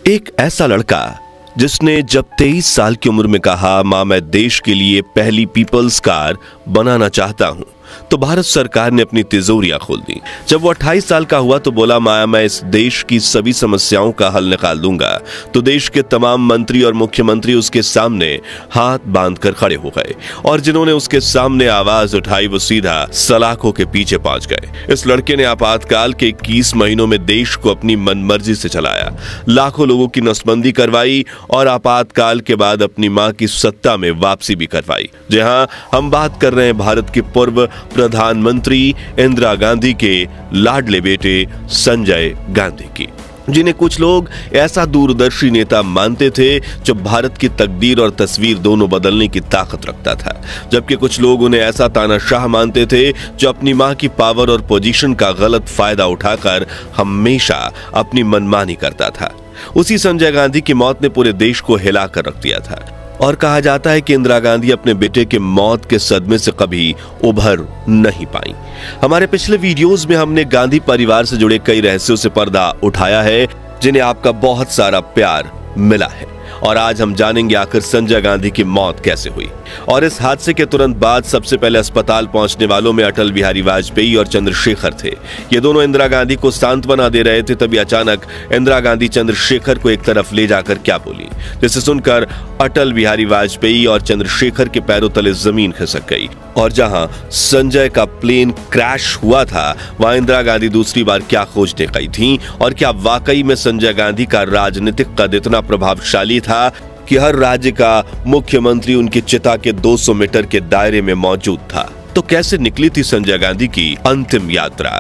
एक ऐसा लड़का जिसने जब 23 साल की उम्र में कहा, मां मैं देश के लिए पहली पीपल्स कार बनाना चाहता हूं, तो भारत सरकार ने अपनी तिजोरियां खोल दी। जब वो 28 साल का हुआ तो बोला, मां मैं इस देश की सभी समस्याओं का हल निकाल दूंगा। तो देश के तमाम मंत्री और मुख्यमंत्री उसके सामने हाथ बांधकर खड़े हो गए और जिन्होंने उसके सामने आवाज उठाई वो सीधा सलाखों के पीछे पहुंच गए। इस लड़के ने आपातकाल के 21 महीनों में देश को अपनी मनमर्जी से चलाया, लाखों लोगों की नसबंदी करवाई और आपातकाल के बाद अपनी मां की सत्ता में वापसी भी करवाई। जी हां, हम बात कर रहे हैं भारत के पूर्व प्रधानमंत्री इंदिरा गांधी के लाडले बेटे संजय गांधी की, जिन्हें कुछ लोग ऐसा दूरदर्शी नेता मानते थे जो भारत की तकदीर और तस्वीर दोनों बदलने की ताकत रखता था, जबकि कुछ लोग उन्हें ऐसा तानाशाह मानते थे जो अपनी मां की पावर और पोजीशन का गलत फायदा उठाकर हमेशा अपनी मनमानी करता था। उसी संजय गांधी की मौत ने पूरे देश को हिलाकर रख दिया था और कहा जाता है कि इंदिरा गांधी अपने बेटे के मौत के सदमे से कभी उभर नहीं पाई। हमारे पिछले वीडियोस में हमने गांधी परिवार से जुड़े कई रहस्यों से पर्दा उठाया है, जिन्हें आपका बहुत सारा प्यार मिला है। और आज हम जानेंगे आखिर संजय गांधी की मौत कैसे हुई। और इस हादसे के तुरंत बाद सबसे पहले अस्पताल पहुंचने वालों में अटल बिहारी वाजपेयी और चंद्रशेखर थे। ये दोनों इंदिरा गांधी को सांत्वना दे रहे थे, तभी अचानक इंदिरा गांधी चंद्रशेखर को एक तरफ ले जाकर क्या बोली, जिसे सुनकर अटल बिहारी वाजपेयी और चंद्रशेखर के पैरों तले जमीन खिसक गई। और जहां संजय का प्लेन क्रैश हुआ था, वहां इंदिरा गांधी दूसरी बार क्या खोजने गई थी और क्या वाकई में संजय गांधी का राजनीतिक कद इतना प्रभावशाली था कि हर राज्य का मुख्यमंत्री उनकी चिता के 200 मीटर के दायरे में मौजूद था। तो कैसे निकली थी संजय गांधी की अंतिम यात्रा?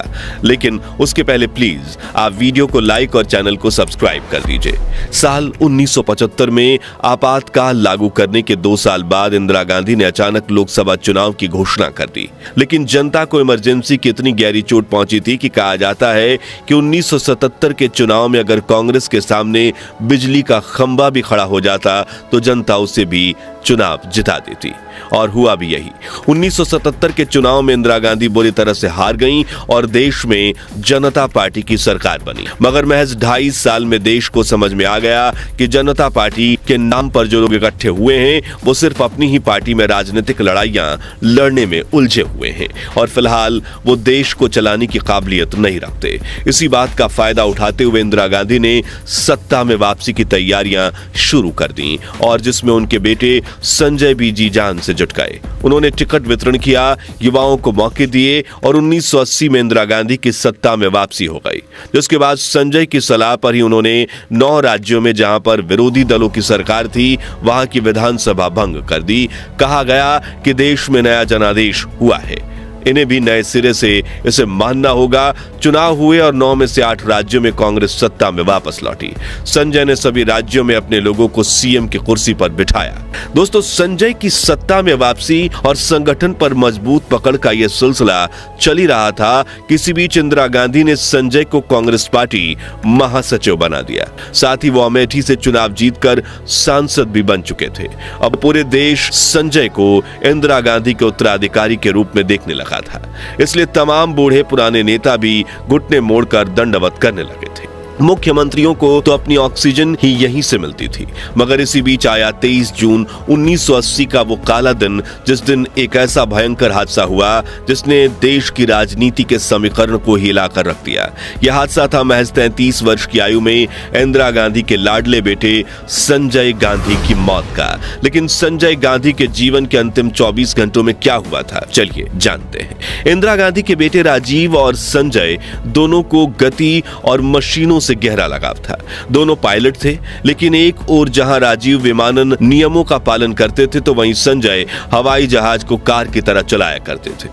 लेकिन उसके पहले प्लीज आप वीडियो को लाइक और चैनल को सब्सक्राइब कर दीजिए। साल 1975 में आपातकाल लागू करने के 2 साल बाद इंदिरा गांधी ने अचानक लोकसभा चुनाव की घोषणा कर दी, लेकिन जनता को इमरजेंसी की इतनी गहरी चोट पहुंची थी कि कहा जाता है कि 1977 के चुनाव में अगर कांग्रेस के सामने बिजली का खंबा भी खड़ा हो जाता तो जनता उसे भी चुनाव जिता देती। और हुआ भी यही। 1977 के चुनाव में इंदिरा गांधी बुरी तरह से हार गईं और देश में जनता पार्टी की सरकार बनी। मगर महज 2.5 साल में देश को समझ में आ गया कि जनता पार्टी के नाम पर जो लोग इकट्ठे हुए हैं वो सिर्फ अपनी ही पार्टी में राजनीतिक लड़ाइयां लड़ने में उलझे हुए हैं और फिलहाल वो देश को चलाने की काबिलियत नहीं रखते। इसी बात का फायदा उठाते हुए इंदिरा गांधी ने सत्ता में वापसी की तैयारियां शुरू कर दी और जिसमें उनके बेटे संजय भी जी जान से जुट गए। उन्होंने टिकट वितरण किया, युवाओं को मौके दिए और 1980 में इंदिरा गांधी की सत्ता में वापसी हो गई। जिसके बाद संजय की सलाह पर ही उन्होंने 9 राज्यों में जहां पर विरोधी दलों की सरकार थी वहां की विधानसभा भंग कर दी। कहा गया कि देश में नया जनादेश हुआ है, इन्हें भी नए सिरे से इसे मानना होगा। चुनाव हुए और 9 में से 8 राज्यों में कांग्रेस सत्ता में वापस लौटी। संजय ने सभी राज्यों में अपने लोगों को सीएम की कुर्सी पर बिठाया। दोस्तों, संजय की सत्ता में वापसी और संगठन पर मजबूत पकड़ का यह सिलसिला चल ही रहा था। किसी बीच इंदिरा गांधी ने संजय को कांग्रेस पार्टी महासचिव बना दिया। साथ ही वो अमेठी से चुनाव जीतकर सांसद भी बन चुके थे। अब पूरे देश संजय को इंदिरा गांधी के उत्तराधिकारी के रूप में देखने लगा था, इसलिए तमाम बूढ़े पुराने नेता भी घुटने मोड़कर दंडवत करने लगे थे। मुख्यमंत्रियों को तो अपनी ऑक्सीजन ही यहीं से मिलती थी। मगर इसी बीच आया 23 जून 1980 का वो काला दिन, जिस दिन एक ऐसा भयंकर हादसा हुआ जिसने देश की राजनीति के समीकरण को हिलाकर रख दिया। यह हादसा था महज 33 वर्ष की आयु में इंदिरा गांधी के लाडले बेटे संजय गांधी की मौत का। लेकिन संजय गांधी के जीवन के अंतिम 24 घंटों में क्या हुआ था, चलिए जानते हैं। इंदिरा गांधी के बेटे राजीव और संजय दोनों को गति और मशीनों से गहरा लगाव था। दोनों पायलट थे, लेकिन एक ओर जहां राजीव विमानन नियमों का पालन करते थे तो वहीं संजय हवाई जहाज को कार की तरह चलाया करते थे।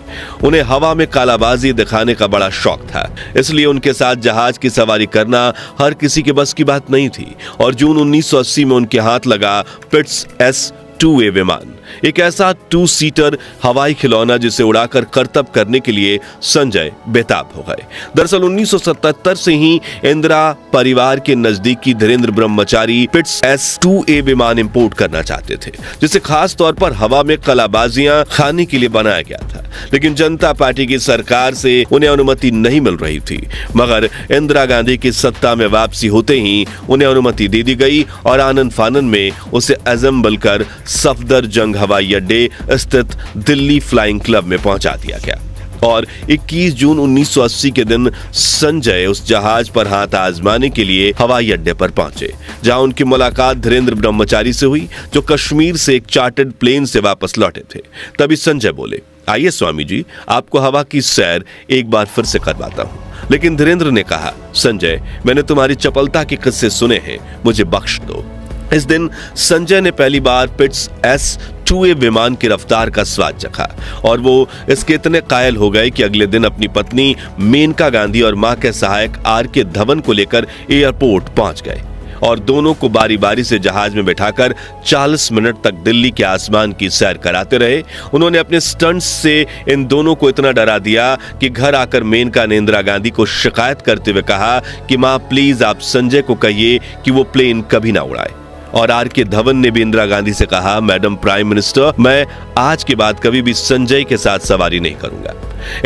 उन्हें हवा में कालाबाजी दिखाने का बड़ा शौक था, इसलिए उनके साथ जहाज की सवारी करना हर किसी के बस की बात नहीं थी। और जून 1980 में उनके हाथ लगा पिट्स S 2A विमान, एक ऐसा 2 सीटर हवाई खिलौना जिसे उड़ाकर करतब करने के लिए संजय बेताब हो गए। दरअसल 1977 से ही इंदिरा परिवार के नजदीकी धीरेन्द्र ब्रह्मचारी पिट्स S-2A विमान इंपोर्ट करना चाहते थे, जिसे खास तौर पर हवा में कलाबाजियां खाने के लिए बनाया गया था। लेकिन जनता पार्टी की सरकार से उन्हें अनुमति नहीं मिल रही थी, मगर इंदिरा गांधी की सत्ता में वापसी होते ही उन्हें अनुमति दे दी गई और आनन फानन में उसे असेंबल कर सफदरजंग हवाई अड्डे स्थित दिल्ली फ्लाइंग क्लब में पहुंचा दिया गया। और 21 जून 1980 के दिन संजय उस जहाज पर हाथ आजमाने के लिए हवाई अड्डे पर पहुंचे, जहां उनकी मुलाकात धीरेन्द्र ब्रह्मचारी से हुई, जो कश्मीर से एक चार्टर्ड प्लेन से वापस लौटे थे। तभी संजय बोले, आइए स्वामी जी, आपको हवा की सैर एक बार फिर से करवाता हूं। लेकिन धीरेन्द्र ने कहा, संजय, मैंने तुम्हारी चपलता के किस्से सुने हैं, मुझे बख्श दो। इस दिन संजय ने पहली बार पिट्स S-2A विमान की रफ्तार का स्वाद चखा और वो इसके इतने कायल हो गए कि अगले दिन अपनी पत्नी मेनका गांधी और मां के सहायक R.K. धवन को लेकर एयरपोर्ट पहुंच गए और दोनों को बारी बारी से जहाज में बैठाकर 40 मिनट तक दिल्ली के आसमान की सैर कराते रहे। उन्होंने अपने स्टंट्स से इन दोनों को इतना डरा दिया कि घर आकर मेनका ने इंदिरा गांधी को शिकायत करते हुए कहा कि मां प्लीज आप संजय को कहिए कि वो प्लेन कभी ना उड़ाए। और R.K. धवन ने भी इंदिरा गांधी से कहा, मैडम प्राइम मिनिस्टर, मैं आज के बाद कभी भी संजय के साथ सवारी नहीं करूंगा।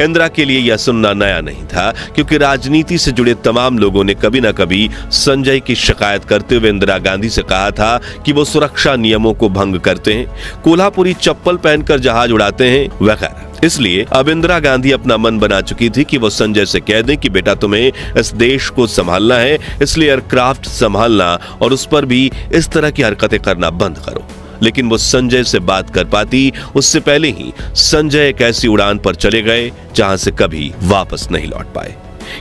इंदिरा के लिए यह सुनना नया नहीं था, क्योंकि राजनीति से जुड़े तमाम लोगों ने कभी ना कभी संजय की शिकायत करते हुए इंदिरा गांधी से कहा था कि वो सुरक्षा नियमों को भंग करते हैं, कोल्हापुरी चप्पल पहनकर जहाज उड़ाते हैं वगैरह। इसलिए अब इंदिरा गांधी अपना मन बना चुकी थी कि वो संजय से कह दें कि बेटा तुम्हें इस देश को संभालना है, इसलिए एयरक्राफ्ट संभालना और उस पर भी इस तरह की हरकतें करना बंद करो। लेकिन वो संजय से बात कर पाती उससे पहले ही संजय एक ऐसी उड़ान पर चले गए जहां से कभी वापस नहीं लौट पाए।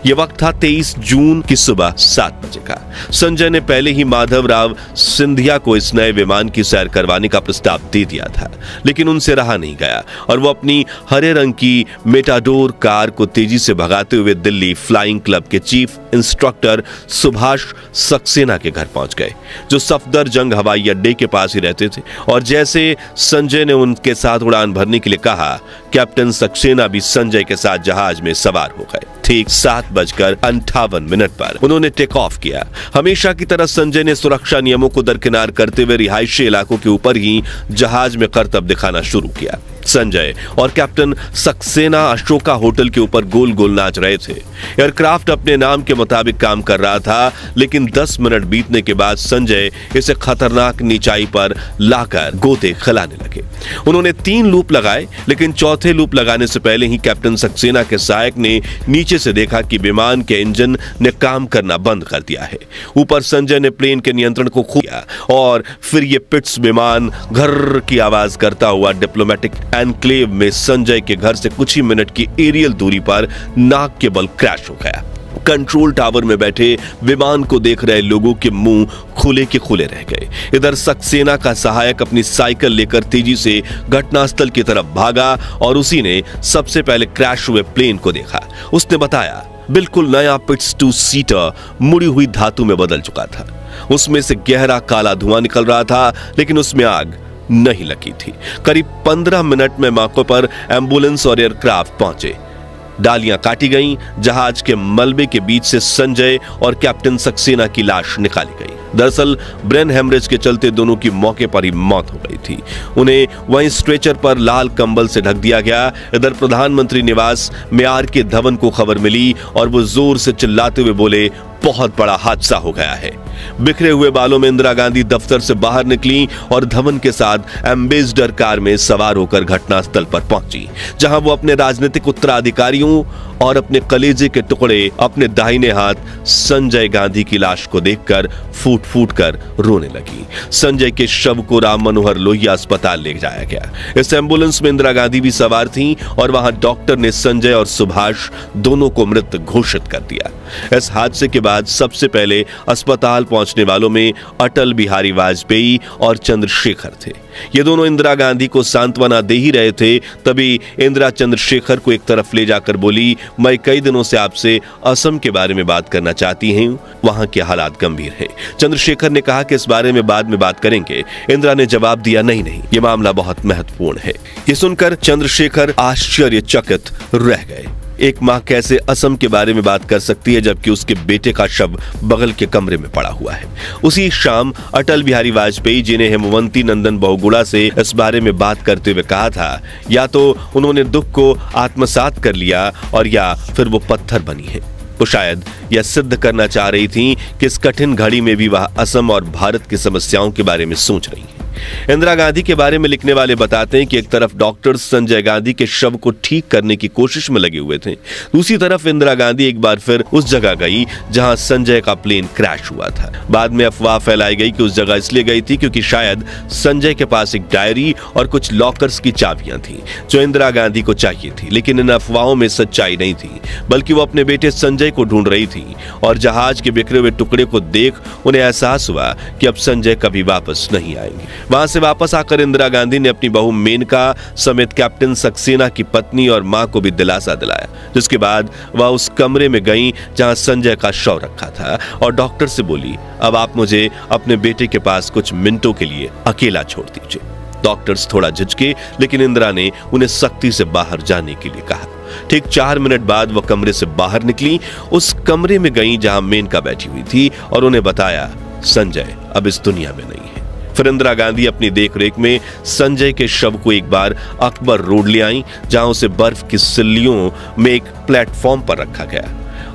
यह वक्त था 23 जून की सुबह 7 बजे का। संजय ने पहले ही माधवराव सिंधिया को इस नए विमान की सैर करवाने का प्रस्ताव दे दिया था, लेकिन उनसे रहा नहीं गया और वो अपनी हरे रंग की मेटाडोर कार को तेजी से भगाते हुए दिल्ली फ्लाइंग क्लब के चीफ इंस्ट्रक्टर सुभाष सक्सेना के घर पहुंच गए, जो सफदरजंग हवाई अड्डे के पास ही रहते थे। और जैसे संजय ने उनके साथ उड़ान भरने के लिए कहा, कैप्टन सक्सेना भी संजय के साथ जहाज में सवार हो गए। ठीक 7:58 पर उन्होंने टेक ऑफ किया। हमेशा की तरह संजय ने सुरक्षा नियमों को दरकिनार करते हुए रिहायशी इलाकों के ऊपर ही जहाज में करतब दिखाना शुरू किया। संजय और कैप्टन सक्सेना अशोका होटल के ऊपर गोल गोल नाच रहे थे। एयरक्राफ्ट अपने नाम के मुताबिक काम कर रहा था, लेकिन 10 मिनट बीतने के बाद संजय इसे खतरनाक नीचाई पर लाकर गोते खिलाने लगे। उन्होंने 3 लूप लगाए, लेकिन चौथे लूप लगाने से पहले ही कैप्टन सक्सेना के सहायक ने नीचे से देखा कि विमान के इंजन ने काम करना बंद कर दिया है। ऊपर संजय ने प्लेन के नियंत्रण को खो दिया और फिर ये पिट्स विमान घर की आवाज करता हुआ डिप्लोमेटिक एनक्लेव में संजय के घर से कुछ ही मिनट की एरियल दूरी पर नाक के बल क्रैश हो गया। कंट्रोल टावर में बैठे विमान को देख रहे लोगों के मुंह खुले के खुले रह गए। इधर सक्सेना का सहायक अपनी साइकिल लेकर तेजी से घटनास्थल की तरफ भागा और उसी ने सबसे पहले क्रैश हुए प्लेन को देखा। उसने बताया, बिल्कुल नया पिट्स 2 सीटर मुड़ी हुई धातु में बदल चुका था। उसमें से गहरा काला धुआं निकल रहा था, लेकिन उसमें आग नहीं लगी थी। करीब 15 मिनट में मौके पर एम्बुलेंस और एयरक्राफ्ट पहुंचे। डालियां काटी गईं, जहाज के मलबे के बीच से संजय और कैप्टन सक्सेना की लाश निकाली गई। दरअसल ब्रेन हेमरेज के चलते दोनों की मौके पर ही मौत हो गई थी। उन्हें वहीं स्ट्रेचर पर लाल कंबल से ढक दिया गया। इधर प्रधानमंत्री निवास में R.K. धवन को खबर मिली और वो जोर से चिल्लाते हुए बोले, बहुत बड़ा हादसा हो गया है। बिखरे हुए बालों में इंदिरा गांधी दफ्तर से बाहर निकली और धवन के साथ एम्बेसडर कार में सवार होकर घटनास्थल पर पहुंची, जहां वो अपने राजनीतिक उत्तराधिकारियों और अपने कलेजे के टुकड़े अपने दाहिने हाथ संजय गांधी की लाश को देखकर फूट फूट कर रोने लगी। संजय के शव को राम मनोहर लोहिया अस्पताल ले जाया गया। इस एम्बुलेंस में इंदिरा गांधी भी सवार थीं और वहां डॉक्टर ने संजय और सुभाष दोनों को मृत घोषित कर दिया। इस हादसे के बाद सबसे पहले अस्पताल पहुंचने वालों में अटल बिहारी वाजपेयी और चंद्रशेखर थे। ये दोनों इंदिरा गांधी को सांत्वना दे ही रहे थे, तभी इंदिरा चंद्रशेखर को एक तरफ ले जाकर बोली, मैं कई दिनों से आपसे असम के बारे में बात करना चाहती हूं, वहां के हालात गंभीर हैं। चंद्रशेखर ने कहा कि इस बारे में बाद में बात करेंगे। इंदिरा ने जवाब दिया, नहीं, ये मामला बहुत महत्वपूर्ण है। ये सुनकर चंद्रशेखर आश्चर्यचकित रह गए। एक मां कैसे असम के बारे में बात कर सकती है जबकि उसके बेटे का शव बगल के कमरे में पड़ा हुआ है। उसी शाम अटल बिहारी वाजपेयी जी ने हेमवंती नंदन बहुगुणा से इस बारे में बात करते हुए कहा था, या तो उन्होंने दुख को आत्मसात कर लिया और या फिर वो पत्थर बनी है। वो शायद यह सिद्ध करना चाह रही थी कि इस कठिन घड़ी में भी वह असम और भारत की समस्याओं के बारे में सोच रही है। इंदिरा गांधी के बारे में लिखने वाले बताते हैं कि एक तरफ डॉक्टर्स संजय गांधी के शव को ठीक करने की कोशिश में लगे हुए थे, दूसरी तरफ इंदिरा गांधी एक बार फिर उस जगह गई जहां संजय का प्लेन क्रैश हुआ था। बाद में अफवाह फैलाई गई कि उस जगह इसलिए गई थी क्योंकि शायद संजय के पास एक डायरी और कुछ लॉकर्स की चाबियां थी जो इंदिरा गांधी को चाहिए थी। लेकिन इन अफवाहों में सच्चाई नहीं थी, बल्कि वो अपने बेटे संजय को ढूंढ रही थी और जहाज के बिखरे हुए टुकड़े को देख उन्हें एहसास हुआ कि अब संजय कभी वापस नहीं आएंगे। वहां से वापस आकर इंदिरा गांधी ने अपनी बहू मेनका समेत कैप्टन सक्सेना की पत्नी और मां को भी दिलासा दिलाया, जिसके बाद वह उस कमरे में गईं जहां संजय का शव रखा था और डॉक्टर से बोली, अब आप मुझे अपने बेटे के पास कुछ मिनटों के लिए अकेला छोड़ दीजिए। डॉक्टर्स थोड़ा झिझके, लेकिन इंदिरा ने उन्हें सख्ती से बाहर जाने के लिए कहा। ठीक 4 मिनट बाद वह कमरे से बाहर निकली, उस कमरे में गईं जहां मेनका बैठी हुई थी और उन्हें बताया, संजय अब इस दुनिया में नहीं है। फिर इंदिरा गांधी अपनी देखरेख में संजय के शव को एक बार अकबर रोड ले आई जहां उसे बर्फ की सिल्लियों में एक प्लेटफॉर्म पर रखा गया।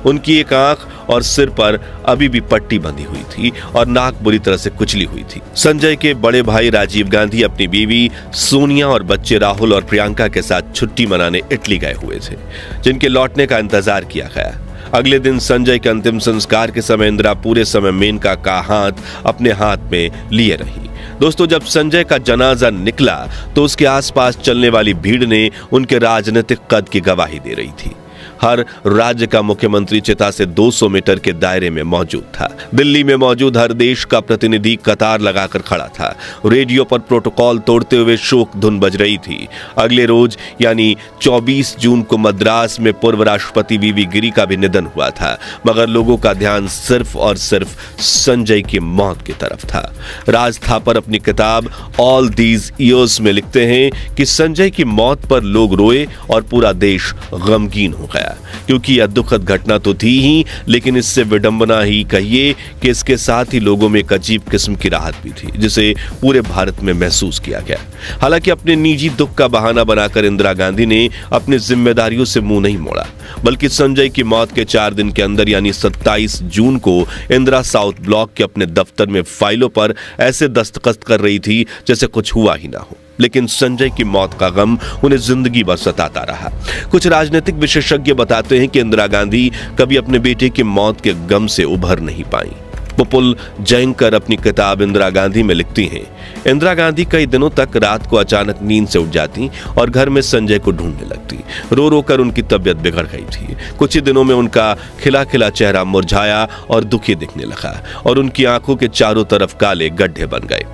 उनकी एक आंख और सिर पर अभी भी पट्टी बंधी हुई थी और नाक बुरी तरह से कुचली हुई थी। संजय के बड़े भाई राजीव गांधी अपनी बीवी सोनिया और बच्चे राहुल और प्रियंका के साथ छुट्टी मनाने इटली गए हुए थे, जिनके लौटने का इंतजार किया गया। अगले दिन संजय के अंतिम संस्कार के समय इंदिरा पूरे समय मेनका का हाथ अपने हाथ में लिए रही। दोस्तों, जब संजय का जनाजा निकला तो उसके आसपास चलने वाली भीड़ ने उनके राजनीतिक कद की गवाही दे रही थी। हर राज्य का मुख्यमंत्री चिता से 200 मीटर के दायरे में मौजूद था। दिल्ली में मौजूद हर देश का प्रतिनिधि कतार लगाकर खड़ा था। रेडियो पर प्रोटोकॉल तोड़ते हुए शोक धुन बज रही थी। अगले रोज यानी 24 जून को मद्रास में पूर्व राष्ट्रपति वीवी गिरी का भी निधन हुआ था, मगर लोगों का ध्यान सिर्फ और सिर्फ संजय की मौत की तरफ था। राज थापर अपनी किताब ऑल दीज ईयर्स में लिखते हैं कि संजय की मौत पर लोग रोए और पूरा देश गमगीन हो गया, क्योंकि यह दुखद घटना तो थी ही, लेकिन इससे विडंबना ही कहिए कि इसके साथ ही लोगों में एक अजीब किस्म की राहत भी थी, जिसे पूरे भारत में महसूस किया गया। हालांकि अपने निजी दुख का बहाना बनाकर इंदिरा गांधी ने अपनी जिम्मेदारियों से मुंह नहीं मोड़ा, बल्कि संजय की मौत के 4 दिन के अंदर यानी 27 जून को इंदिरा साउथ ब्लॉक के अपने दफ्तर में फाइलों पर ऐसे दस्तखत कर रही थी जैसे कुछ हुआ ही ना हो। लेकिन संजय की मौत का गम उन्हें जिंदगी भर सताता रहा। कुछ राजनीतिक विशेषज्ञ बताते हैं कि इंदिरा गांधी कभी अपने बेटे की मौत के गम से उभर नहीं पाई। पुपुल जयंकर अपनी किताब इंदिरा गांधी में लिखती हैं, इंदिरा गांधी कई दिनों तक रात को अचानक नींद से उठ जाती और घर में संजय को ढूंढने लगती। रो रो कर उनकी तबीयत बिगड़ गई थी। कुछ ही दिनों में उनका खिला खिला चेहरा मुरझाया और दुखी दिखने लगा और उनकी आंखों के चारों तरफ काले गड्ढे बन गए।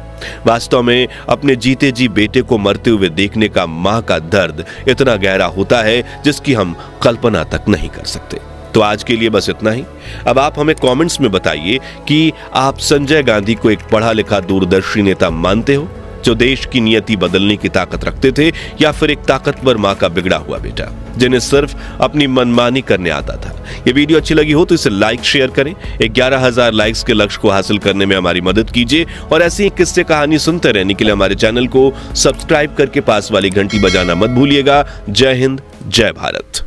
वास्तव में अपने जीते जी बेटे को मरते हुए देखने का मां का दर्द इतना गहरा होता है जिसकी हम कल्पना तक नहीं कर सकते। तो आज के लिए बस इतना ही। अब आप हमें कमेंट्स में बताइए कि आप संजय गांधी को एक पढ़ा लिखा दूरदर्शी नेता मानते हो जो देश की नियति बदलने की ताकत रखते थे, या फिर एक ताकतवर मां का बिगड़ा हुआ बेटा जिन्हें सिर्फ अपनी मनमानी करने आता था। ये वीडियो अच्छी लगी हो तो इसे लाइक शेयर करें। 11,000 लाइक्स के लक्ष्य को हासिल करने में हमारी मदद कीजिए और ऐसी ही किस्से कहानी सुनते रहने के लिए हमारे चैनल को सब्सक्राइब करके पास वाली घंटी बजाना मत भूलिएगा। जय हिंद, जय भारत।